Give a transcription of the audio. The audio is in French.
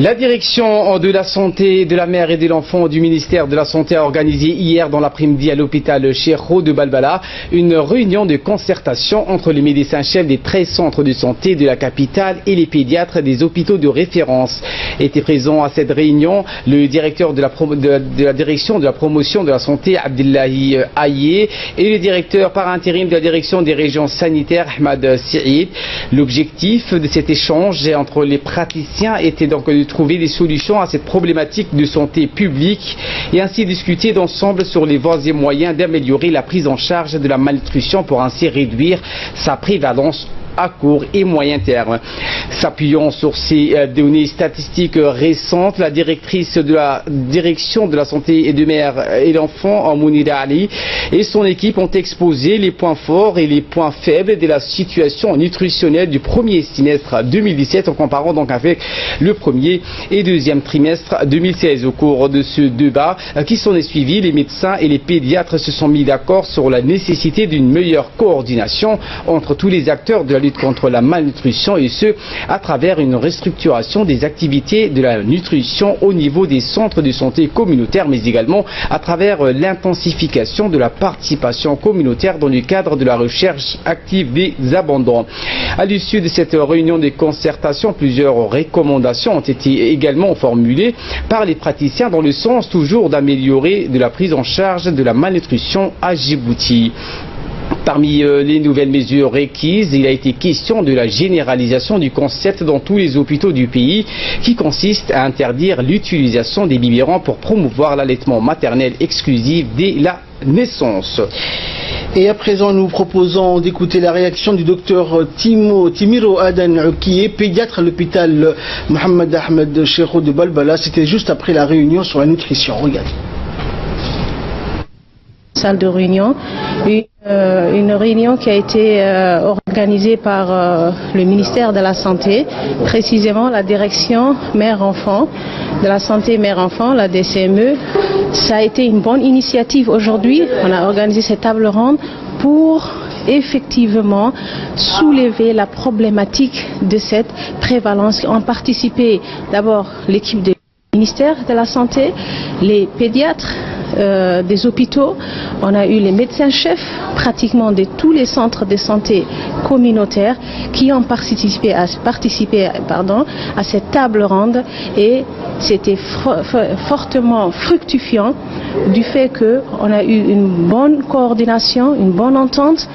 La direction de la santé de la mère et de l'enfant du ministère de la Santé a organisé hier dans l'après-midi à l'hôpital Cheikho de Balbala une réunion de concertation entre les médecins-chefs des 13 centres de santé de la capitale et les pédiatres des hôpitaux de référence. Était présent à cette réunion le directeur de la direction de la promotion de la santé Abdullahi Aye et le directeur par intérim de la direction des régions sanitaires Ahmad Saïd. L'objectif de cet échange entre les praticiens était donc de trouver des solutions à cette problématique de santé publique et ainsi discuter d'ensemble sur les voies et moyens d'améliorer la prise en charge de la malnutrition pour ainsi réduire sa prévalence à court et moyen terme. S'appuyant sur ces données statistiques récentes, la directrice de la direction de la santé et de mère et l'enfant, Mounira Ali, et son équipe ont exposé les points forts et les points faibles de la situation nutritionnelle du premier semestre 2017 en comparant donc avec le premier et deuxième trimestre 2016. Au cours de ce débat qui s'en est suivi, les médecins et les pédiatres se sont mis d'accord sur la nécessité d'une meilleure coordination entre tous les acteurs de la lutte contre la malnutrition et ce, à travers une restructuration des activités de la nutrition au niveau des centres de santé communautaires, mais également à travers l'intensification de la participation communautaire dans le cadre de la recherche active des abandons. À l'issue de cette réunion de concertation, plusieurs recommandations ont été également formulées par les praticiens dans le sens toujours d'améliorer de la prise en charge de la malnutrition à Djibouti. Parmi les nouvelles mesures requises, il a été question de la généralisation du concept dans tous les hôpitaux du pays qui consiste à interdire l'utilisation des biberons pour promouvoir l'allaitement maternel exclusif dès la naissance. Et à présent, nous proposons d'écouter la réaction du docteur Timiro Adan, qui est pédiatre à l'hôpital Mohamed Ahmed Cheikho de Balbala. C'était juste après la réunion sur la nutrition. Regardez. Salle de réunion, une réunion qui a été organisée par le ministère de la Santé, précisément la direction mère-enfant, de la santé mère-enfant, la DCME. Ça a été une bonne initiative aujourd'hui. On a organisé cette table ronde pour effectivement soulever la problématique de cette prévalence. Ont participé d'abord l'équipe du ministère de la Santé, les pédiatres, des hôpitaux, on a eu les médecins-chefs pratiquement de tous les centres de santé communautaires qui ont participé à cette table ronde et c'était fortement fructifiant du fait qu'on a eu une bonne coordination, une bonne entente.